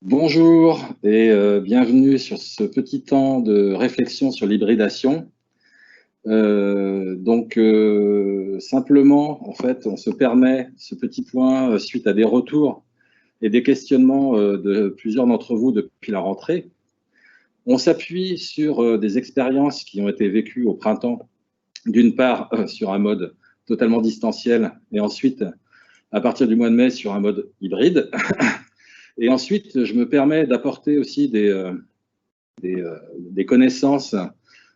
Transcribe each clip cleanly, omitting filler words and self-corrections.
Bonjour et bienvenue sur ce petit temps de réflexion sur l'hybridation. Simplement, en fait, on se permet ce petit point suite à des retours et des questionnements de plusieurs d'entre vous depuis la rentrée. On s'appuie sur des expériences qui ont été vécues au printemps, d'une part sur un mode totalement distanciel et ensuite, à partir du mois de mai, sur un mode hybride. Et ensuite, je me permets d'apporter aussi des connaissances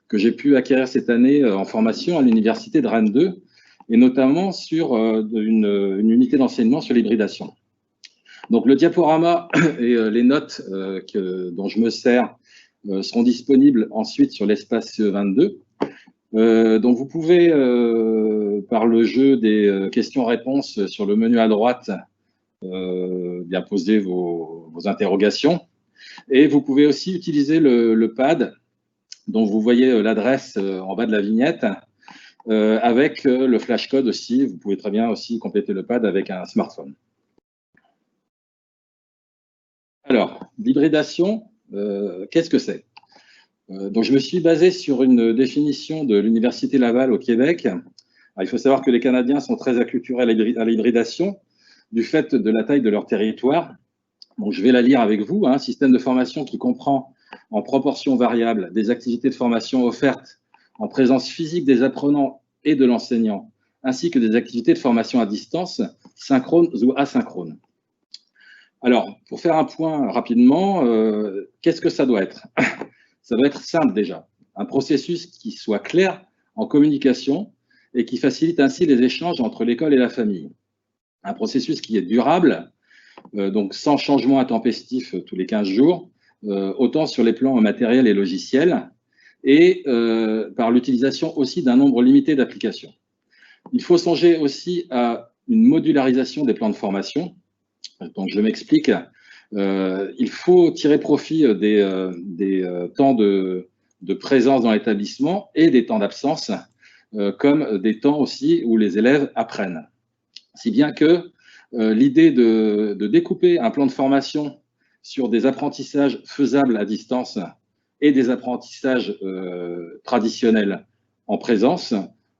que j'ai pu acquérir cette année en formation à l'Université de Rennes 2, et notamment sur une unité d'enseignement sur l'hybridation. Donc le diaporama et les notes dont je me sers seront disponibles ensuite sur l'espace 22. Donc vous pouvez, par le jeu des questions-réponses sur le menu à droite, bien poser vos interrogations. Et vous pouvez aussi utiliser le pad dont vous voyez l'adresse en bas de la vignette, avec le flashcode aussi. Vous pouvez très bien aussi compléter le pad avec un smartphone. Alors, l'hybridation, qu'est-ce que c'est? Donc, je me suis basé sur une définition de l'Université Laval au Québec. Alors, il faut savoir que les Canadiens sont très acculturés à l'hybridation du fait de la taille de leur territoire. Donc, je vais la lire avec vous. Un système de formation qui comprend en proportion variable des activités de formation offertes en présence physique des apprenants et de l'enseignant, ainsi que des activités de formation à distance, synchrones ou asynchrones. Alors, pour faire un point rapidement, qu'est-ce que ça doit être? Ça doit être simple déjà. Un processus qui soit clair en communication et qui facilite ainsi les échanges entre l'école et la famille. Un processus qui est durable, donc sans changement intempestif tous les 15 jours, autant sur les plans matériels et logiciels, et par l'utilisation aussi d'un nombre limité d'applications. Il faut songer aussi à une modularisation des plans de formation. Donc je m'explique. Il faut tirer profit des temps de présence dans l'établissement et des temps d'absence, comme des temps aussi où les élèves apprennent. Si bien que l'idée de découper un plan de formation sur des apprentissages faisables à distance et des apprentissages traditionnels en présence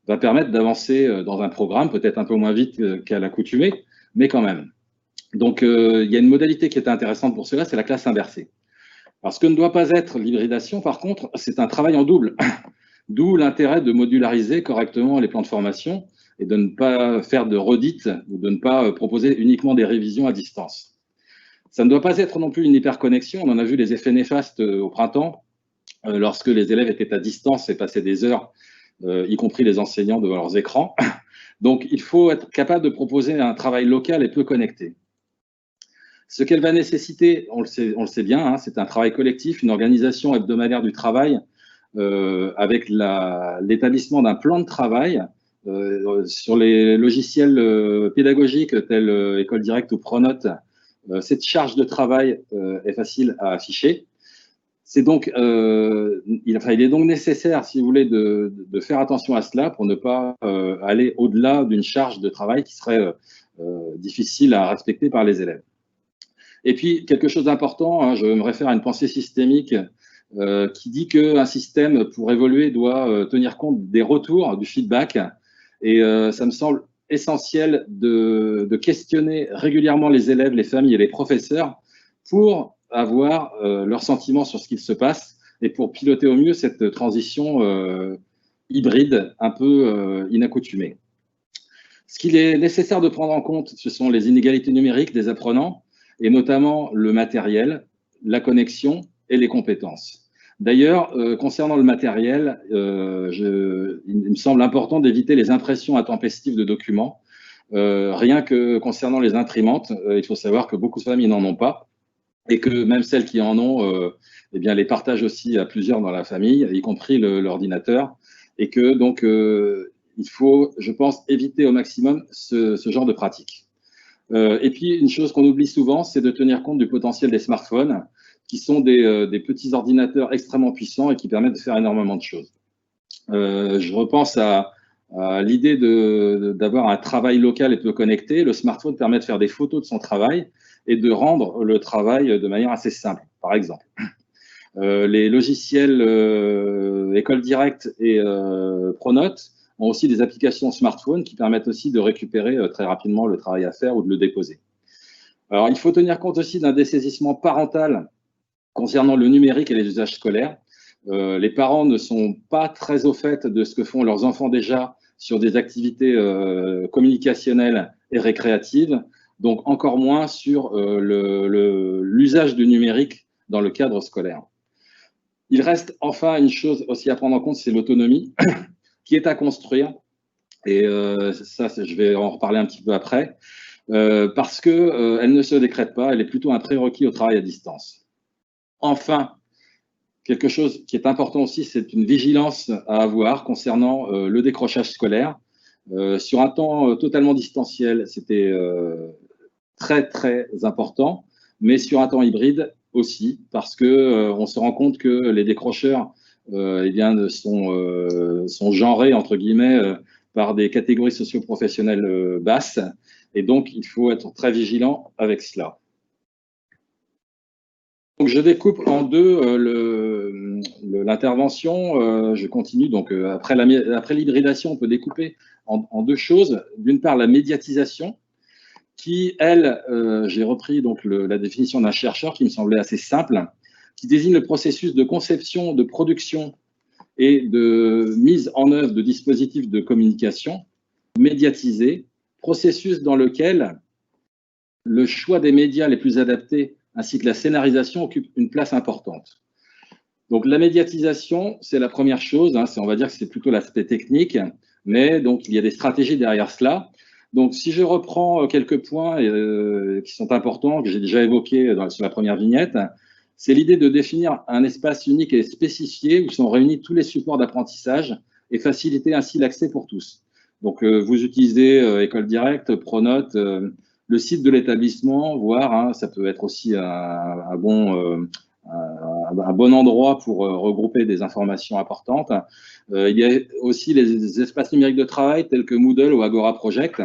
va permettre d'avancer dans un programme, peut-être un peu moins vite qu'à l'accoutumée, mais quand même. Donc, il y a une modalité qui est intéressante pour cela, c'est la classe inversée. Alors, ce que ne doit pas être l'hybridation, par contre, c'est un travail en double. D'où l'intérêt de modulariser correctement les plans de formation et de ne pas faire de redites ou de ne pas proposer uniquement des révisions à distance. Ça ne doit pas être non plus une hyperconnexion. On en a vu les effets néfastes au printemps, lorsque les élèves étaient à distance et passaient des heures, y compris les enseignants, devant leurs écrans. Donc, il faut être capable de proposer un travail local et peu connecté. Ce qu'elle va nécessiter, on le sait bien, hein, c'est un travail collectif, une organisation hebdomadaire du travail, avec l'établissement d'un plan de travail sur les logiciels pédagogiques tels École Directe ou Pronote. Cette charge de travail est facile à afficher. Il est donc nécessaire, si vous voulez, de faire attention à cela pour ne pas aller au-delà d'une charge de travail qui serait difficile à respecter par les élèves. Et puis, quelque chose d'important, hein, je me réfère à une pensée systémique qui dit qu'un système, pour évoluer, doit tenir compte des retours, du feedback. Et ça me semble essentiel de questionner régulièrement les élèves, les familles et les professeurs pour avoir leurs sentiments sur ce qu'il se passe et pour piloter au mieux cette transition hybride un peu inaccoutumée. Ce qu'il est nécessaire de prendre en compte, ce sont les inégalités numériques des apprenants, et notamment le matériel, la connexion et les compétences. D'ailleurs, concernant le matériel, il me semble important d'éviter les impressions intempestives de documents. Rien que concernant les imprimantes, il faut savoir que beaucoup de familles n'en ont pas et que même celles qui en ont, eh bien, les partagent aussi à plusieurs dans la famille, y compris l'ordinateur, et que donc il faut, je pense, éviter au maximum ce genre de pratique. Et puis, une chose qu'on oublie souvent, c'est de tenir compte du potentiel des smartphones, qui sont des petits ordinateurs extrêmement puissants et qui permettent de faire énormément de choses. Je repense à l'idée d'avoir un travail local et peu connecté. Le smartphone permet de faire des photos de son travail, et de rendre le travail de manière assez simple, par exemple. Les logiciels École Directe et Pronote ont aussi des applications smartphone qui permettent aussi de récupérer très rapidement le travail à faire ou de le déposer. Alors, il faut tenir compte aussi d'un dessaisissement parental concernant le numérique et les usages scolaires. Les parents ne sont pas très au fait de ce que font leurs enfants déjà sur des activités communicationnelles et récréatives, donc encore moins sur l'usage du numérique dans le cadre scolaire. Il reste enfin une chose aussi à prendre en compte, c'est l'autonomie qui est à construire. Et ça, je vais en reparler un petit peu après, parce qu'elle ne se décrète pas, elle est plutôt un prérequis au travail à distance. Enfin, quelque chose qui est important aussi, c'est une vigilance à avoir concernant le décrochage scolaire. Sur un temps totalement distanciel, c'était très, très important, mais sur un temps hybride aussi, parce qu'on se rend compte que les décrocheurs eh bien, sont genrés, entre guillemets, par des catégories socio-professionnelles basses, et donc il faut être très vigilant avec cela. Donc, je découpe en deux l'intervention. Je continue. Donc, après l'hybridation, on peut découper en deux choses. D'une part, la médiatisation, qui, elle, j'ai repris donc la définition d'un chercheur qui me semblait assez simple, qui désigne le processus de conception, de production et de mise en œuvre de dispositifs de communication médiatisés, processus dans lequel le choix des médias les plus adaptés ainsi que la scénarisation occupent une place importante. Donc la médiatisation, c'est la première chose, hein, on va dire que c'est plutôt l'aspect technique, mais donc il y a des stratégies derrière cela. Donc si je reprends quelques points qui sont importants, que j'ai déjà évoqués sur la première vignette, c'est l'idée de définir un espace unique et spécifié où sont réunis tous les supports d'apprentissage et faciliter ainsi l'accès pour tous. Donc vous utilisez École Directe, Pronote, le site de l'établissement, voire ça peut être aussi un bon endroit pour regrouper des informations importantes. Il y a aussi les espaces numériques de travail tels que Moodle ou Agora Project.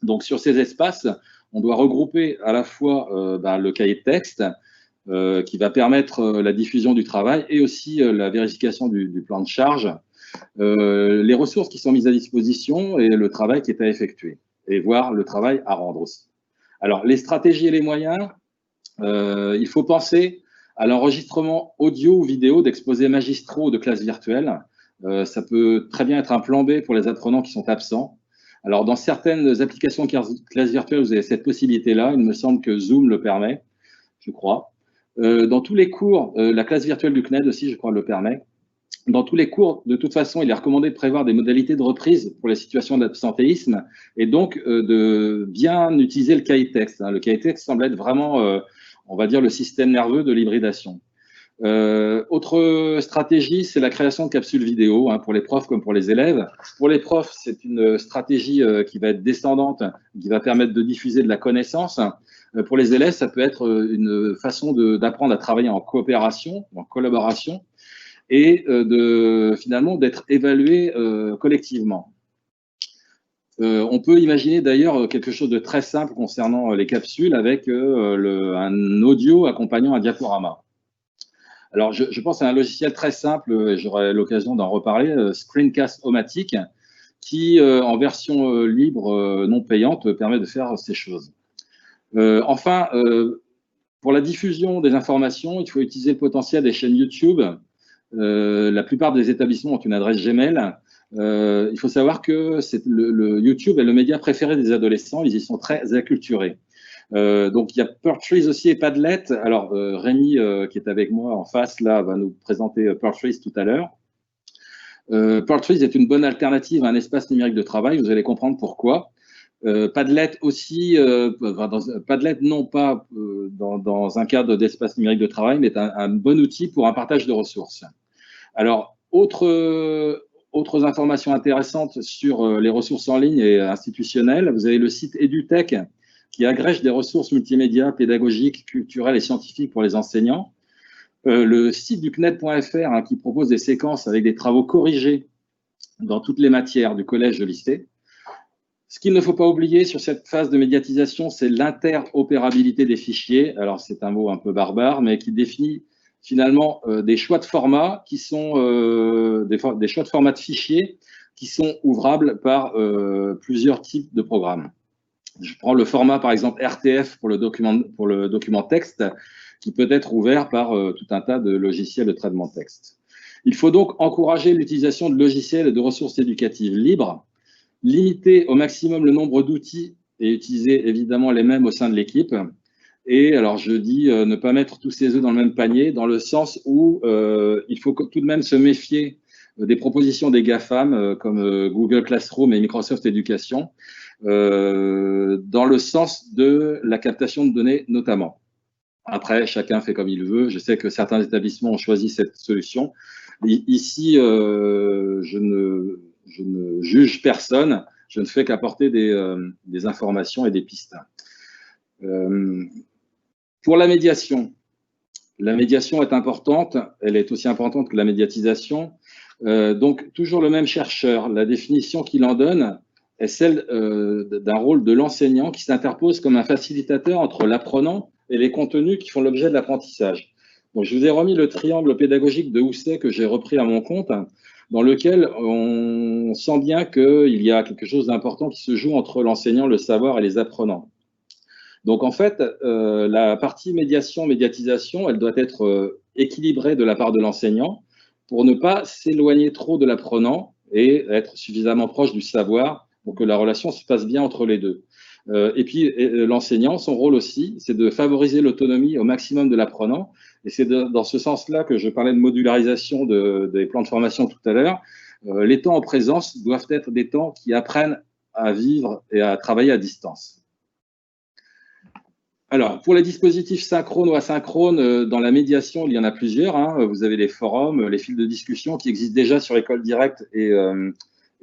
Donc sur ces espaces, on doit regrouper à la fois le cahier de texte qui va permettre la diffusion du travail et aussi la vérification du plan de charge, les ressources qui sont mises à disposition et le travail qui est à effectuer, et voir le travail à rendre aussi. Alors, les stratégies et les moyens, il faut penser à l'enregistrement audio ou vidéo d'exposés magistraux ou de classes virtuelles. Ça peut très bien être un plan B pour les apprenants qui sont absents. Alors, dans certaines applications de classes virtuelles, vous avez cette possibilité-là. Il me semble que Zoom le permet, je crois. Dans tous les cours, la classe virtuelle du CNED aussi, je crois, le permet. Dans tous les cours, de toute façon, il est recommandé de prévoir des modalités de reprise pour les situations d'absentéisme et donc de bien utiliser le cahier de texte. Le cahier de texte semble être vraiment, on va dire, le système nerveux de l'hybridation. Autre stratégie, c'est la création de capsules vidéo pour les profs comme pour les élèves. Pour les profs, c'est une stratégie qui va être descendante, qui va permettre de diffuser de la connaissance. Pour les élèves, ça peut être une façon d'apprendre à travailler en coopération, en collaboration, et finalement d'être évalué collectivement. On peut imaginer d'ailleurs quelque chose de très simple concernant les capsules avec un audio accompagnant un diaporama. Alors, je pense à un logiciel très simple, et j'aurai l'occasion d'en reparler, Screencast-O-Matic, qui, en version libre, non payante, permet de faire ces choses. Enfin, pour la diffusion des informations, il faut utiliser le potentiel des chaînes YouTube. La plupart des établissements ont une adresse Gmail. Il faut savoir que le YouTube est le média préféré des adolescents. Ils y sont très acculturés. Donc, il y a Pertrees aussi et Padlet. Alors, Rémi, qui est avec moi en face, là, va nous présenter Pertrees tout à l'heure. Pertrees est une bonne alternative à un espace numérique de travail. Vous allez comprendre pourquoi. Padlet aussi, Padlet non pas dans un cadre d'espace numérique de travail, mais est un bon outil pour un partage de ressources. Alors, autres informations intéressantes sur les ressources en ligne et institutionnelles, vous avez le site EduTech qui agrège des ressources multimédia, pédagogiques, culturelles et scientifiques pour les enseignants. Le site du CNED.fr qui propose des séquences avec des travaux corrigés dans toutes les matières du collège de lycée. Ce qu'il ne faut pas oublier sur cette phase de médiatisation, c'est l'interopérabilité des fichiers. Alors, c'est un mot un peu barbare, mais qui définit finalement des choix de format qui sont des choix de format de fichiers qui sont ouvrables par plusieurs types de programmes. Je prends le format, par exemple, RTF pour le document texte, qui peut être ouvert par tout un tas de logiciels de traitement de texte. Il faut donc encourager l'utilisation de logiciels et de ressources éducatives libres, limiter au maximum le nombre d'outils et utiliser évidemment les mêmes au sein de l'équipe. Et alors, je dis ne pas mettre tous ses œufs dans le même panier, dans le sens où il faut tout de même se méfier des propositions des GAFAM comme Google Classroom et Microsoft Education, dans le sens de la captation de données notamment. Après, chacun fait comme il veut. Je sais que certains établissements ont choisi cette solution. Ici, je ne juge personne, je ne fais qu'apporter des informations et des pistes. Pour la médiation est importante, elle est aussi importante que la médiatisation. Donc, toujours le même chercheur, la définition qu'il en donne est celle d'un rôle de l'enseignant qui s'interpose comme un facilitateur entre l'apprenant et les contenus qui font l'objet de l'apprentissage. Donc, je vous ai remis le triangle pédagogique de Housset que j'ai repris à mon compte, dans lequel on sent bien qu'il y a quelque chose d'important qui se joue entre l'enseignant, le savoir et les apprenants. Donc, en fait, la partie médiatisation, elle doit être équilibrée de la part de l'enseignant pour ne pas s'éloigner trop de l'apprenant et être suffisamment proche du savoir pour que la relation se passe bien entre les deux. Et puis, l'enseignant, son rôle aussi, c'est de favoriser l'autonomie au maximum de l'apprenant. Et c'est dans ce sens-là que je parlais de modularisation des plans de formation tout à l'heure. Les temps en présence doivent être des temps qui apprennent à vivre et à travailler à distance. Alors, pour les dispositifs synchrones ou asynchrones, dans la médiation, il y en a plusieurs. Hein. Vous avez les forums, les fils de discussion qui existent déjà sur École Directe et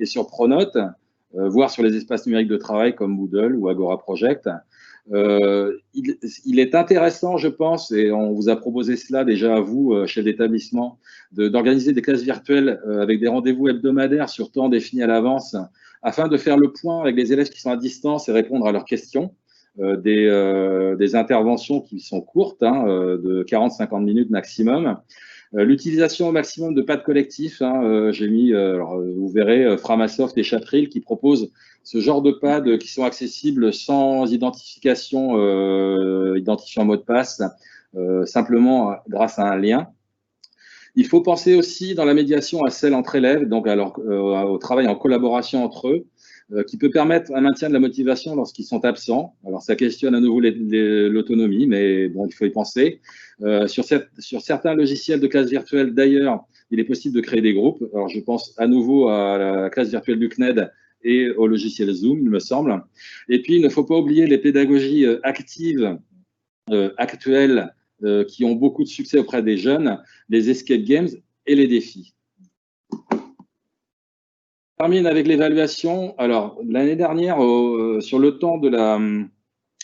sur Pronote, voire sur les espaces numériques de travail comme Moodle ou Agora Project. Il est intéressant, je pense, et on vous a proposé cela déjà à vous, chef d'établissement, d'organiser des classes virtuelles avec des rendez-vous hebdomadaires sur temps définis à l'avance, afin de faire le point avec les élèves qui sont à distance et répondre à leurs questions. Des interventions qui sont courtes, hein, de 40-50 minutes maximum. L'utilisation au maximum de pads collectifs, hein, j'ai mis, alors, vous verrez, Framasoft et Chapril qui proposent ce genre de pads qui sont accessibles sans identification, identifiant mot de passe, simplement grâce à un lien. Il faut penser aussi dans la médiation à celle entre élèves, donc au travail en collaboration entre eux, qui peut permettre un maintien de la motivation lorsqu'ils sont absents. Alors, ça questionne à nouveau l'autonomie, mais bon, il faut y penser. Sur certains logiciels de classe virtuelle, d'ailleurs, il est possible de créer des groupes. Alors, je pense à nouveau à la classe virtuelle du CNED et au logiciel Zoom, il me semble. Et puis, il ne faut pas oublier les pédagogies actives actuelles qui ont beaucoup de succès auprès des jeunes, les escape games et les défis. Je termine avec l'évaluation. Alors, l'année dernière, sur le temps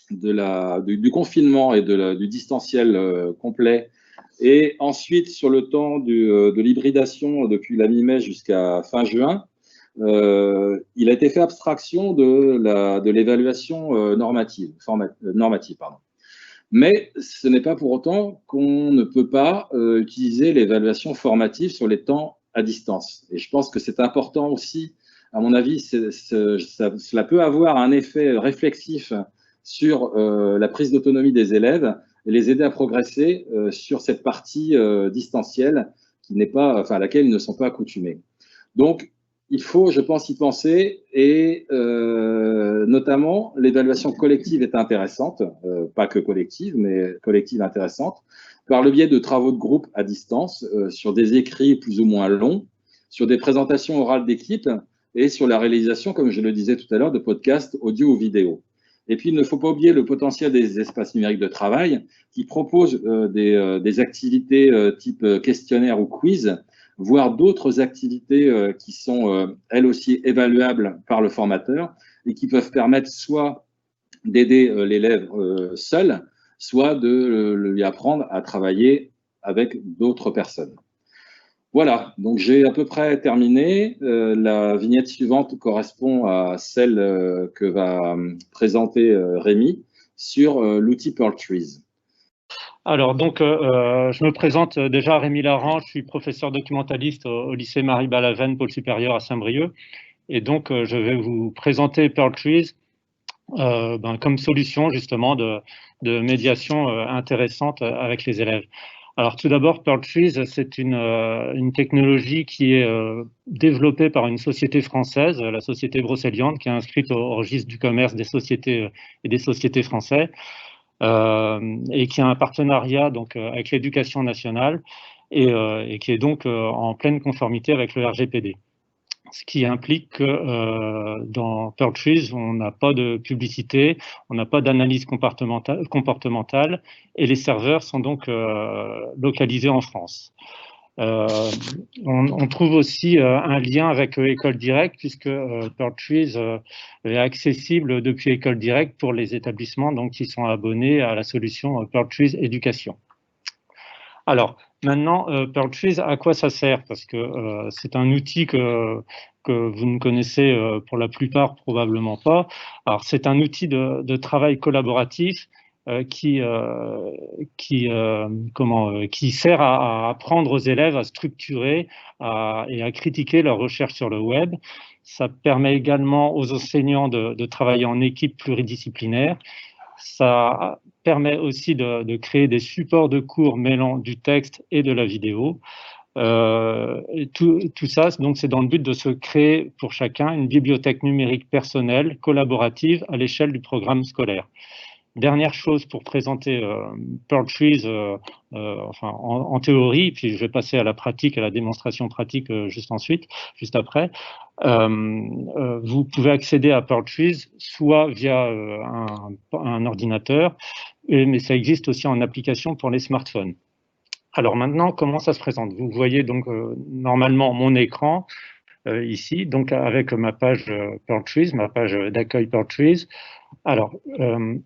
du confinement et du distanciel complet, et ensuite sur le temps de l'hybridation depuis la mi-mai jusqu'à fin juin, il a été fait abstraction de l'évaluation normative. Mais ce n'est pas pour autant qu'on ne peut pas utiliser l'évaluation formative sur les temps à distance. Et je pense que c'est important aussi, à mon avis, cela peut avoir un effet réflexif sur la prise d'autonomie des élèves et les aider à progresser sur cette partie distancielle à laquelle ils ne sont pas accoutumés. Donc, il faut, je pense, y penser et notamment l'évaluation collective est intéressante, pas que collective, mais collective intéressante, par le biais de travaux de groupe à distance, sur des écrits plus ou moins longs, sur des présentations orales d'équipe et sur la réalisation, comme je le disais tout à l'heure, de podcasts audio ou vidéo. Et puis, il ne faut pas oublier le potentiel des espaces numériques de travail qui proposent des activités type questionnaire ou quiz, voire d'autres activités qui sont elles aussi évaluables par le formateur et qui peuvent permettre soit d'aider l'élève seul, soit de lui apprendre à travailler avec d'autres personnes. Voilà, donc j'ai à peu près terminé. La vignette suivante correspond à celle que va présenter Rémi sur l'outil Pearl Trees. Alors, donc, je me présente déjà, Rémi Laran, je suis professeur documentaliste au lycée Marie-Balavenne, pôle supérieur à Saint-Brieuc. Et donc, je vais vous présenter Pearl Trees comme solution justement de médiation intéressante avec les élèves. Alors tout d'abord, Pearl Trees, c'est une technologie qui est développée par une société française, la société Brocéliande, qui est inscrite au registre du commerce des sociétés et des sociétés français, et qui a un partenariat donc avec l'éducation nationale et qui est donc en pleine conformité avec le RGPD. Ce qui implique que dans Pearl Trees, on n'a pas de publicité, on n'a pas d'analyse comportementale, et les serveurs sont donc localisés en France. On trouve aussi un lien avec École Directe, puisque Pearl Trees est accessible depuis École Directe pour les établissements donc, qui sont abonnés à la solution Pearl Trees Éducation. Alors, maintenant, Pearl Trees, à quoi ça sert? Parce que c'est un outil que vous ne connaissez pour la plupart probablement pas. Alors, c'est un outil de travail collaboratif qui sert à apprendre aux élèves à structurer et à critiquer leurs recherches sur le web. Ça permet également aux enseignants de travailler en équipe pluridisciplinaire. Ça permet aussi de créer des supports de cours mêlant du texte et de la vidéo. Tout ça, donc, c'est dans le but de se créer pour chacun une bibliothèque numérique personnelle, collaborative à l'échelle du programme scolaire. Dernière chose pour présenter Pearl Trees en théorie, puis je vais passer à la pratique, à la démonstration pratique juste après. Vous pouvez accéder à Pearl Trees soit via un ordinateur, mais ça existe aussi en application pour les smartphones. Alors maintenant, comment ça se présente? Vous voyez donc normalement mon écran ici, donc avec ma page Pearl Trees, ma page d'accueil Pearl Trees. Alors, une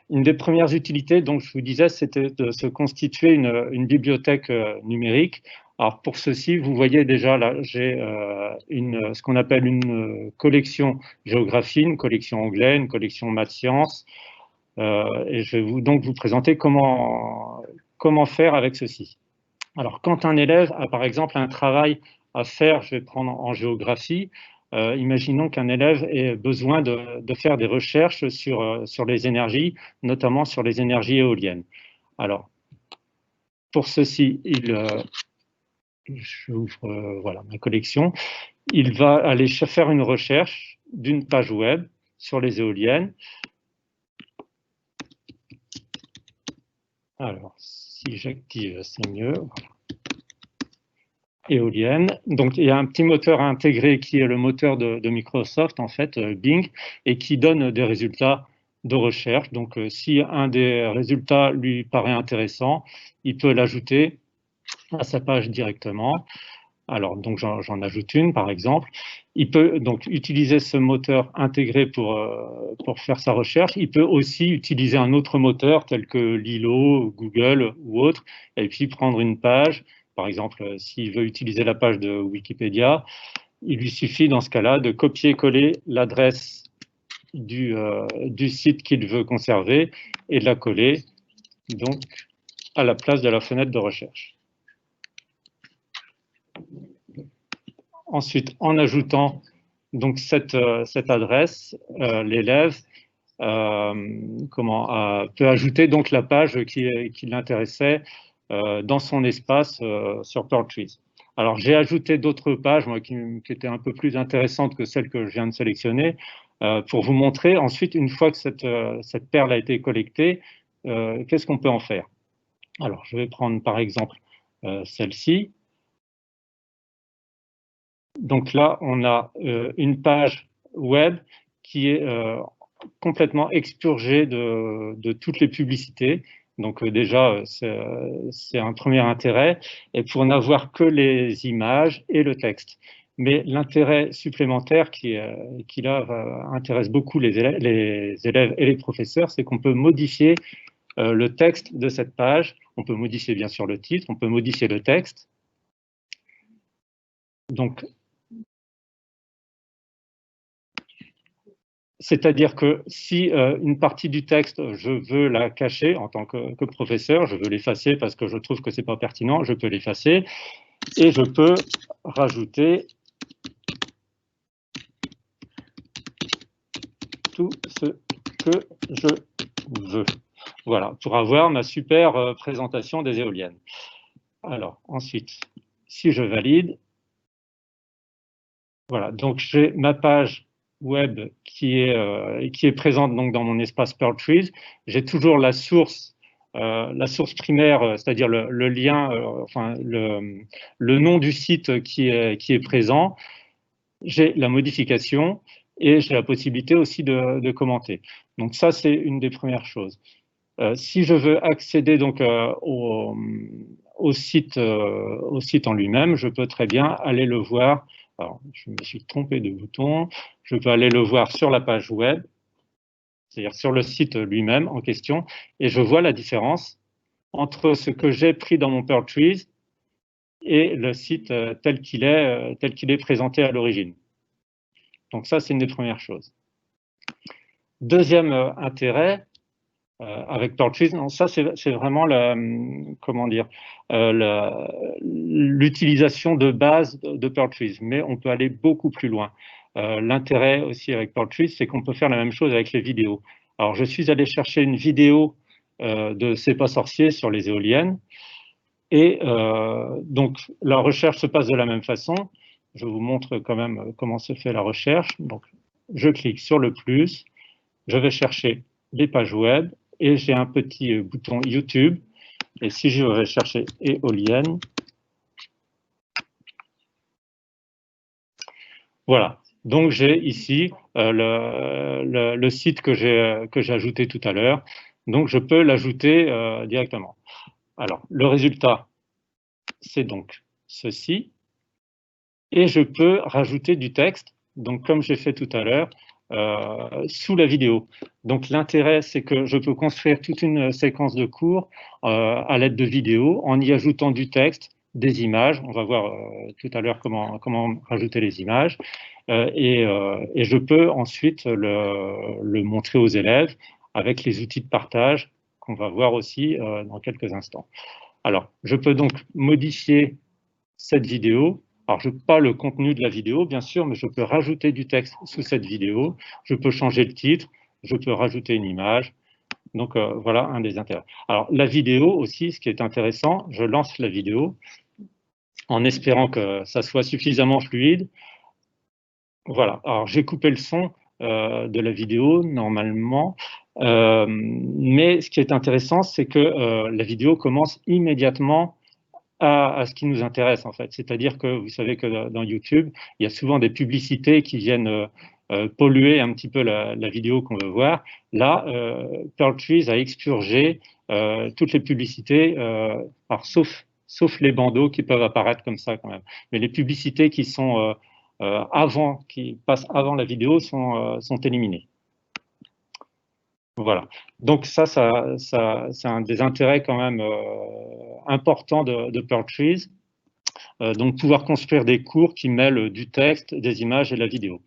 des premières utilités, donc je vous disais, c'était de se constituer une bibliothèque numérique. Alors pour ceci, vous voyez déjà là, j'ai ce qu'on appelle une collection géographie, une collection anglais, une collection maths sciences, et je vais donc vous présenter comment faire avec ceci. Alors quand un élève a par exemple un travail à faire, je vais prendre en géographie, imaginons qu'un élève ait besoin de faire des recherches sur les énergies, notamment sur les énergies éoliennes. Alors, pour ceci, j'ouvre voilà, ma collection. Il va aller faire une recherche d'une page web sur les éoliennes. Alors, si j'active, c'est mieux. Voilà. Éolienne. Donc, il y a un petit moteur intégré qui est le moteur de Microsoft, en fait, Bing, et qui donne des résultats de recherche. Donc, si un des résultats lui paraît intéressant, il peut l'ajouter à sa page directement. Alors, donc, j'en ajoute une, par exemple. Il peut donc utiliser ce moteur intégré pour faire sa recherche. Il peut aussi utiliser un autre moteur tel que Lilo, Google ou autre, et puis prendre une page. Par exemple, s'il veut utiliser la page de Wikipédia, il lui suffit dans ce cas-là de copier-coller l'adresse du site qu'il veut conserver et de la coller donc à la place de la fenêtre de recherche. Ensuite, en ajoutant donc cette adresse, l'élève peut ajouter donc la page qui l'intéressait dans son espace sur Pearl Trees. Alors, j'ai ajouté d'autres pages moi, qui étaient un peu plus intéressantes que celles que je viens de sélectionner pour vous montrer ensuite, une fois que cette perle a été collectée, qu'est-ce qu'on peut en faire. Alors, je vais prendre par exemple celle-ci. Donc là, on a une page web qui est complètement expurgée de toutes les publicités. Donc déjà, c'est un premier intérêt, et pour n'avoir que les images et le texte. Mais l'intérêt supplémentaire qui là intéresse beaucoup les élèves et les professeurs, c'est qu'on peut modifier le texte de cette page. On peut modifier bien sûr le titre, on peut modifier le texte. Donc, c'est-à-dire que si une partie du texte, je veux la cacher en tant que professeur, je veux l'effacer parce que je trouve que ce n'est pas pertinent, je peux l'effacer et je peux rajouter tout ce que je veux. Voilà, pour avoir ma super présentation des éoliennes. Alors, ensuite, si je valide, voilà, donc j'ai ma page web qui est présente donc dans mon espace Pearl Trees. J'ai toujours la source primaire, c'est-à-dire le lien, enfin le nom du site qui est présent. J'ai la modification et j'ai la possibilité aussi de commenter. Donc ça, c'est une des premières choses. Si je veux accéder donc au site en lui-même, je peux très bien aller le voir. Alors, je me suis trompé de bouton. Je peux aller le voir sur la page web, c'est-à-dire sur le site lui-même en question, et je vois la différence entre ce que j'ai pris dans mon Pearl Trees et le site tel qu'il est présenté à l'origine. Donc ça, c'est une des premières choses. Deuxième intérêt, avec Pearl Trees, non, ça c'est vraiment l'utilisation de base de Pearl Trees, mais on peut aller beaucoup plus loin. L'intérêt aussi avec Pearl Trees, c'est qu'on peut faire la même chose avec les vidéos. Alors je suis allé chercher une vidéo de C'est pas sorcier sur les éoliennes, et donc la recherche se passe de la même façon. Je vous montre quand même comment se fait la recherche. Donc je clique sur le plus, je vais chercher les pages web, et j'ai un petit bouton YouTube. Et si je vais chercher éolienne, voilà. Donc j'ai ici le site que j'ai ajouté tout à l'heure. Donc je peux l'ajouter directement. Alors le résultat, c'est donc ceci. Et je peux rajouter du texte, donc comme j'ai fait tout à l'heure, sous la vidéo. Donc l'intérêt, c'est que je peux construire toute une séquence de cours à l'aide de vidéos en y ajoutant du texte, des images. On va voir tout à l'heure comment rajouter les images. Et je peux ensuite le montrer aux élèves avec les outils de partage qu'on va voir aussi dans quelques instants. Alors, je peux donc modifier cette vidéo. Alors, je n'ai pas le contenu de la vidéo, bien sûr, mais je peux rajouter du texte sous cette vidéo. Je peux changer le titre, je peux rajouter une image. Donc, voilà un des intérêts. Alors, la vidéo aussi, ce qui est intéressant, je lance la vidéo en espérant que ça soit suffisamment fluide. Voilà. Alors, j'ai coupé le son de la vidéo, normalement. Mais ce qui est intéressant, c'est que la vidéo commence immédiatement à ce qui nous intéresse en fait. C'est-à-dire que vous savez que dans YouTube, il y a souvent des publicités qui viennent polluer un petit peu la vidéo qu'on veut voir. Là, Pearl Trees a expurgé toutes les publicités, alors, sauf les bandeaux qui peuvent apparaître comme ça quand même. Mais les publicités qui sont qui passent avant la vidéo sont éliminées. Voilà. Donc ça c'est un des intérêts quand même importants de Pearl Trees. Donc pouvoir construire des cours qui mêlent du texte, des images et la vidéo.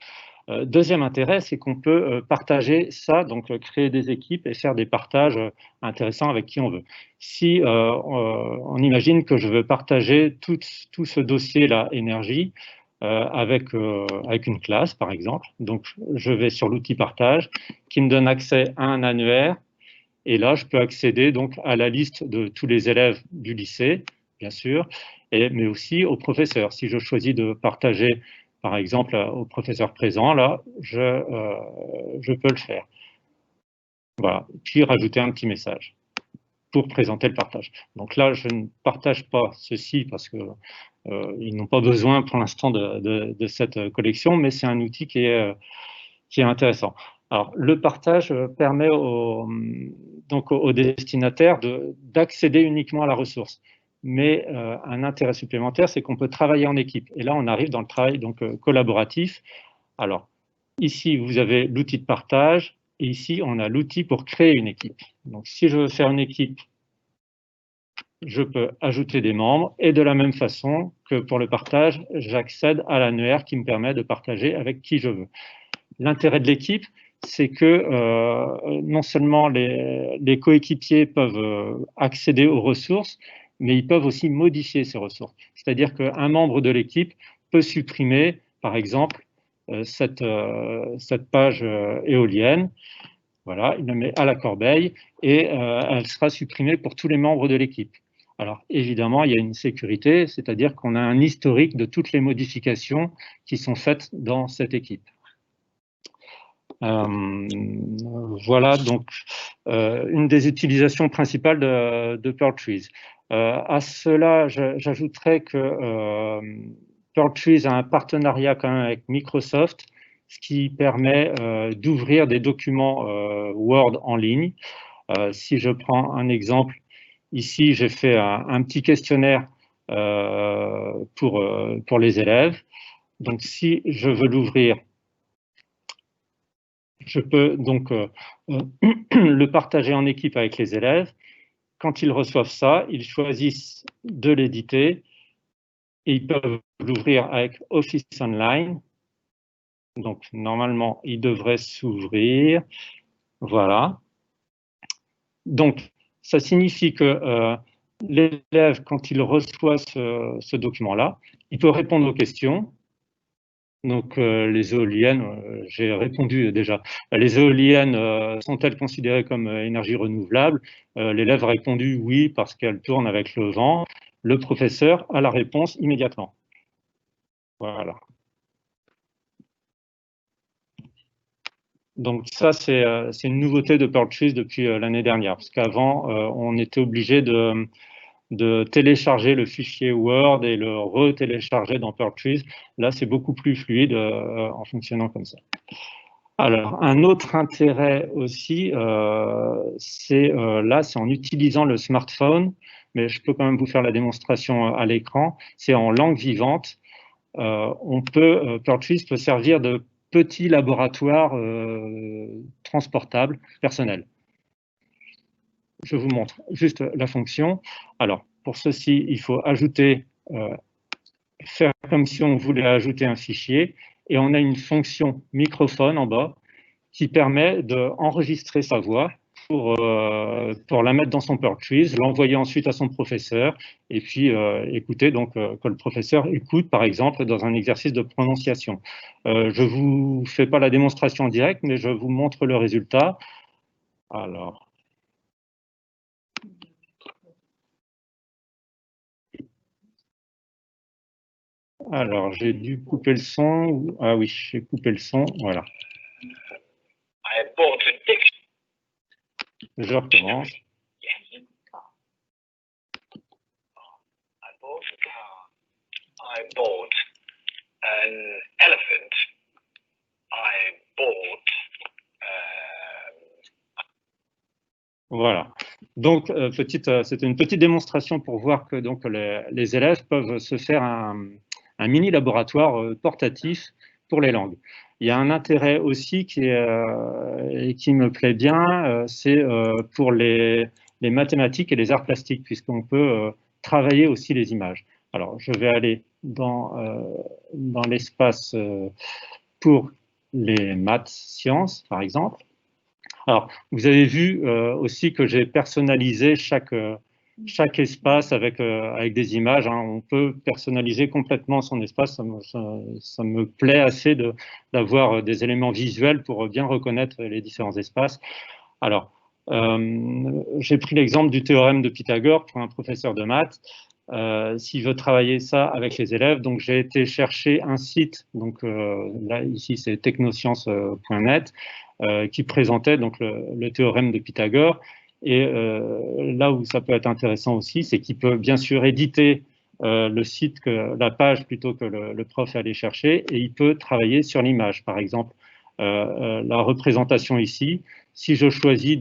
Deuxième intérêt, c'est qu'on peut partager ça, donc créer des équipes et faire des partages intéressants avec qui on veut. Si on imagine que je veux partager tout ce dossier-là, énergie, avec une classe, par exemple. Donc, je vais sur l'outil partage qui me donne accès à un annuaire. Et là, je peux accéder donc à la liste de tous les élèves du lycée, bien sûr, mais aussi aux professeurs. Si je choisis de partager, par exemple, au professeur présent, là, je peux le faire. Voilà. Puis rajouter un petit message pour présenter le partage. Donc là, je ne partage pas ceci parce que ils n'ont pas besoin pour l'instant de cette collection, mais c'est un outil qui est intéressant. Alors, le partage permet donc aux destinataires d'accéder uniquement à la ressource. Mais un intérêt supplémentaire, c'est qu'on peut travailler en équipe. Et là, on arrive dans le travail donc, collaboratif. Alors, ici, vous avez l'outil de partage, et ici, on a l'outil pour créer une équipe. Donc, si je veux faire une équipe je peux ajouter des membres et de la même façon que pour le partage, j'accède à l'annuaire qui me permet de partager avec qui je veux. L'intérêt de l'équipe, c'est que non seulement les coéquipiers peuvent accéder aux ressources, mais ils peuvent aussi modifier ces ressources. C'est-à-dire qu'un membre de l'équipe peut supprimer, par exemple, cette page éolienne. Voilà, il la met à la corbeille et elle sera supprimée pour tous les membres de l'équipe. Alors évidemment, il y a une sécurité, c'est-à-dire qu'on a un historique de toutes les modifications qui sont faites dans cette équipe. Voilà donc une des utilisations principales de Pearl Trees. À cela, j'ajouterais que Pearl Trees a un partenariat quand même avec Microsoft, ce qui permet d'ouvrir des documents Word en ligne. Si je prends un exemple, ici j'ai fait un petit questionnaire pour les élèves. Donc si je veux l'ouvrir, je peux donc le partager en équipe avec les élèves. Quand ils reçoivent ça, ils choisissent de l'éditer et ils peuvent l'ouvrir avec Office Online. Donc, normalement, il devrait s'ouvrir. Voilà. Donc, ça signifie que l'élève, quand il reçoit ce document-là, il peut répondre aux questions. Donc, les éoliennes, j'ai répondu déjà. Les éoliennes sont-elles considérées comme énergie renouvelable? L'élève a répondu oui, parce qu'elles tournent avec le vent. Le professeur a la réponse immédiatement. Voilà. Donc, ça, c'est une nouveauté de Pearl Trees depuis l'année dernière, parce qu'avant, on était obligé de télécharger le fichier Word et le retélécharger dans Pearl Trees. Là, c'est beaucoup plus fluide en fonctionnant comme ça. Alors, un autre intérêt aussi, c'est en utilisant le smartphone, mais je peux quand même vous faire la démonstration à l'écran, c'est en langue vivante. Pearl Trees peut servir de petit laboratoire transportable personnel. Je vous montre juste la fonction. Alors, pour ceci, il faut ajouter, faire comme si on voulait ajouter un fichier, et on a une fonction microphone en bas qui permet d'enregistrer sa voix pour la mettre dans son Pearl Trees, l'envoyer ensuite à son professeur, et puis écouter, donc que le professeur écoute, par exemple, dans un exercice de prononciation. Je ne vous fais pas la démonstration en direct, mais je vous montre le résultat. Alors, j'ai dû couper le son. Ah oui, j'ai coupé le son, voilà. Je recommence. I bought an elephant. I bought. Voilà. Donc, c'était une petite démonstration pour voir que donc, les élèves peuvent se faire un mini laboratoire portatif pour les langues. Il y a un intérêt aussi qui me plaît bien, c'est pour les mathématiques et les arts plastiques, puisqu'on peut travailler aussi les images. Alors, je vais aller dans l'espace pour les maths sciences, par exemple. Alors, vous avez vu aussi que j'ai personnalisé chaque espace avec des images. Hein. On peut personnaliser complètement son espace. Ça me plaît assez d'avoir des éléments visuels pour bien reconnaître les différents espaces. Alors, j'ai pris l'exemple du théorème de Pythagore pour un professeur de maths. S'il veut travailler ça avec les élèves, donc j'ai été chercher un site, donc là ici c'est technosciences.net, qui présentait donc le théorème de Pythagore. Et là où ça peut être intéressant aussi, c'est qu'il peut bien sûr éditer le site, la page plutôt que le prof allait chercher, et il peut travailler sur l'image. Par exemple, la représentation ici, si je choisis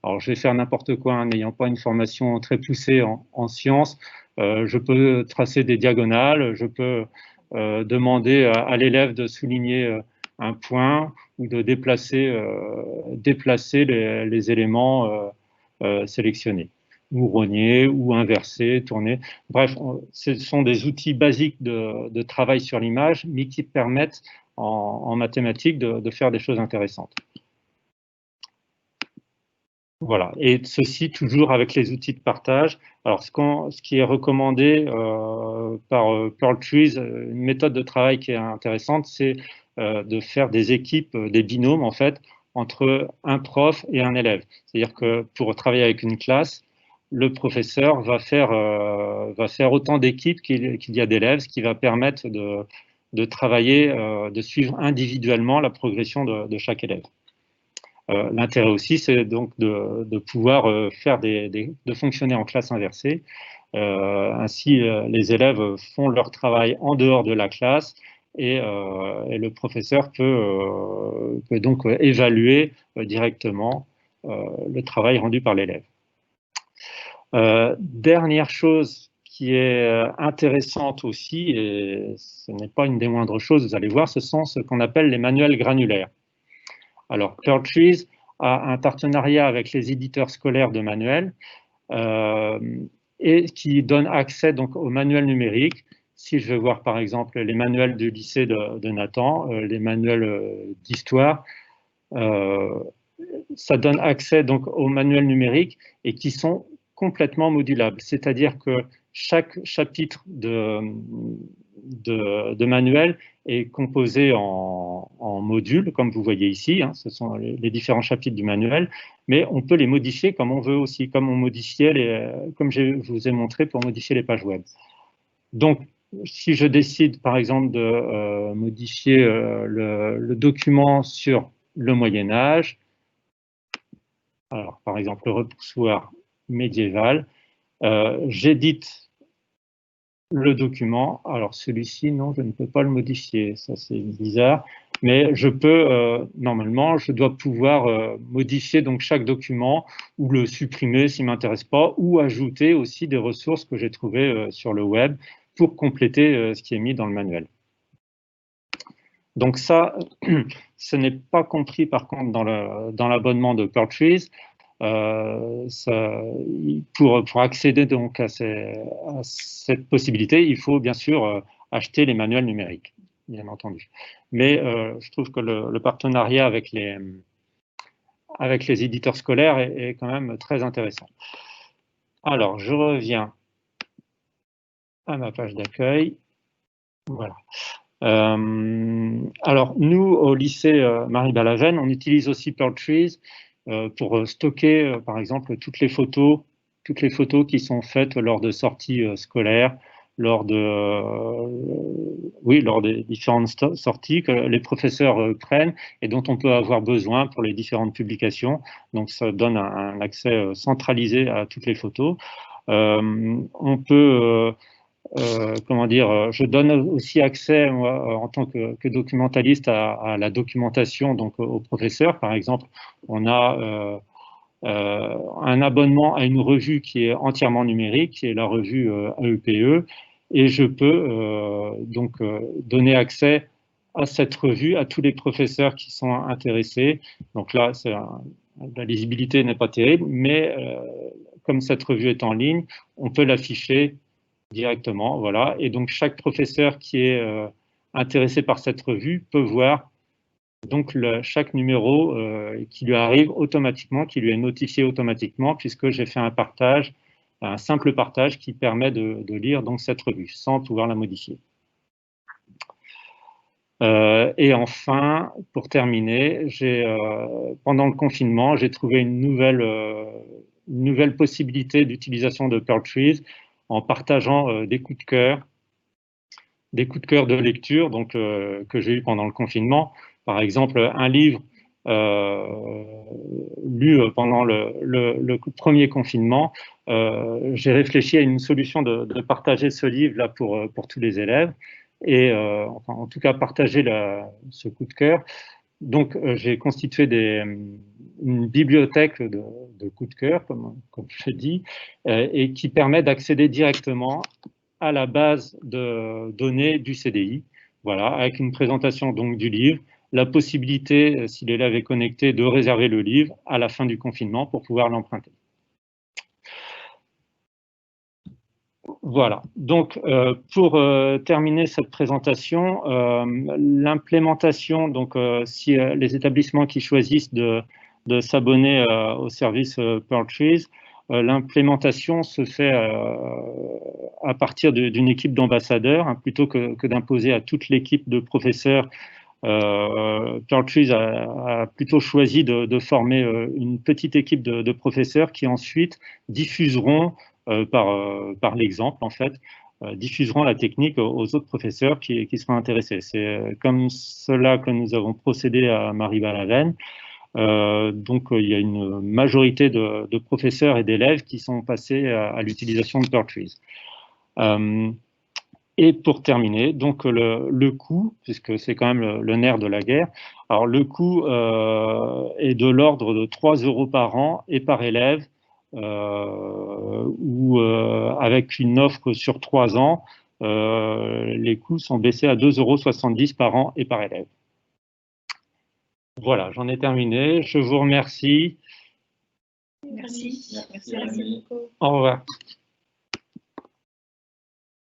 alors je vais faire n'importe quoi, hein, n'ayant pas une formation très poussée en sciences, je peux tracer des diagonales, je peux demander à l'élève de souligner un point ou de déplacer les éléments sélectionnés. ou rogner, ou inverser, tourner. Bref, ce sont des outils basiques de travail sur l'image, mais qui permettent en mathématiques de faire des choses intéressantes. Voilà, et ceci toujours avec les outils de partage. Alors, ce qui est recommandé par Pearl Trees, une méthode de travail qui est intéressante, c'est de faire des équipes, des binômes en fait, entre un prof et un élève. C'est-à-dire que pour travailler avec une classe, le professeur va faire autant d'équipes qu'il y a d'élèves, ce qui va permettre de travailler, de suivre individuellement la progression de chaque élève. L'intérêt aussi, c'est donc de pouvoir de fonctionner en classe inversée. Ainsi, les élèves font leur travail en dehors de la classe et le professeur peut donc évaluer directement le travail rendu par l'élève. Dernière chose qui est intéressante aussi, et ce n'est pas une des moindres choses, vous allez voir, ce sont ce qu'on appelle les manuels granulaires. Alors, Pearl Trees a un partenariat avec les éditeurs scolaires de manuels et qui donne accès donc aux manuels numériques. Si je vais voir par exemple les manuels du lycée de Nathan, les manuels d'histoire, ça donne accès donc aux manuels numériques et qui sont complètement modulables. C'est-à-dire que chaque chapitre de manuel est composé en modules, comme vous voyez ici, hein, ce sont les différents chapitres du manuel, mais on peut les modifier comme on veut aussi, comme on modifiait comme je vous ai montré pour modifier les pages web. Donc, si je décide, par exemple, de modifier le document sur le Moyen-Âge, alors, par exemple, le repoussoir médiéval, j'édite le document. Alors, celui-ci, non, je ne peux pas le modifier. Ça, c'est bizarre. Mais je peux, normalement, je dois pouvoir modifier donc chaque document ou le supprimer s'il ne m'intéresse pas, ou ajouter aussi des ressources que j'ai trouvées sur le web pour compléter ce qui est mis dans le manuel. Donc ça, ce n'est pas compris par contre dans l'abonnement de Pearl Trees. Pour accéder donc à cette possibilité, il faut bien sûr acheter les manuels numériques, bien entendu. Mais je trouve que le partenariat avec les éditeurs scolaires est quand même très intéressant. Alors, je reviens à ma page d'accueil. Voilà. Alors, nous, au lycée Marie-Ballaven, on utilise aussi Pearl Trees pour stocker, par exemple, toutes les photos qui sont faites lors de sorties scolaires, lors des différentes sorties que les professeurs prennent et dont on peut avoir besoin pour les différentes publications. Donc, ça donne un accès centralisé à toutes les photos. On peut je donne aussi accès, moi, en tant que documentaliste, à la documentation donc aux professeurs. Par exemple, on a un abonnement à une revue qui est entièrement numérique, qui est la revue AEPE, et je peux donner accès à cette revue à tous les professeurs qui sont intéressés. Donc là, la lisibilité n'est pas terrible, mais comme cette revue est en ligne, on peut l'afficher directement, voilà. Et donc, chaque professeur qui est intéressé par cette revue peut voir donc chaque numéro qui lui arrive automatiquement, qui lui est notifié automatiquement, puisque j'ai fait un simple partage qui permet de lire donc cette revue sans pouvoir la modifier. Et enfin, pour terminer, pendant le confinement, j'ai trouvé une nouvelle possibilité d'utilisation de Pearl Trees en partageant des coups de cœur de lecture donc, que j'ai eu pendant le confinement. Par exemple, un livre lu pendant le premier confinement. J'ai réfléchi à une solution de partager ce livre-là pour tous les élèves et en tout cas partager ce coup de cœur. Donc, j'ai constitué une bibliothèque de coups de cœur, comme je dis, et qui permet d'accéder directement à la base de données du CDI, voilà, avec une présentation donc du livre, la possibilité, si l'élève est connecté, de réserver le livre à la fin du confinement pour pouvoir l'emprunter. Voilà, donc pour terminer cette présentation, l'implémentation, donc si les établissements qui choisissent de s'abonner au service Pearl Trees, l'implémentation se fait à partir d'une équipe d'ambassadeurs, hein, plutôt que d'imposer à toute l'équipe de professeurs. Pearl Trees a plutôt choisi de former une petite équipe de professeurs qui ensuite diffuseront par l'exemple, en fait, diffuseront la technique aux autres professeurs qui seront intéressés. C'est comme cela que nous avons procédé à Marie-Balavenne. Donc, il y a une majorité de professeurs et d'élèves qui sont passés à l'utilisation de Pearl Trees. Et pour terminer, donc le coût, puisque c'est quand même le nerf de la guerre, alors le coût est de l'ordre de 3 € par an et par élève, ou avec une offre sur 3 ans, les coûts sont baissés à 2,70 € par an et par élève. Voilà, j'en ai terminé. Je vous remercie. Merci. Merci beaucoup. Au revoir.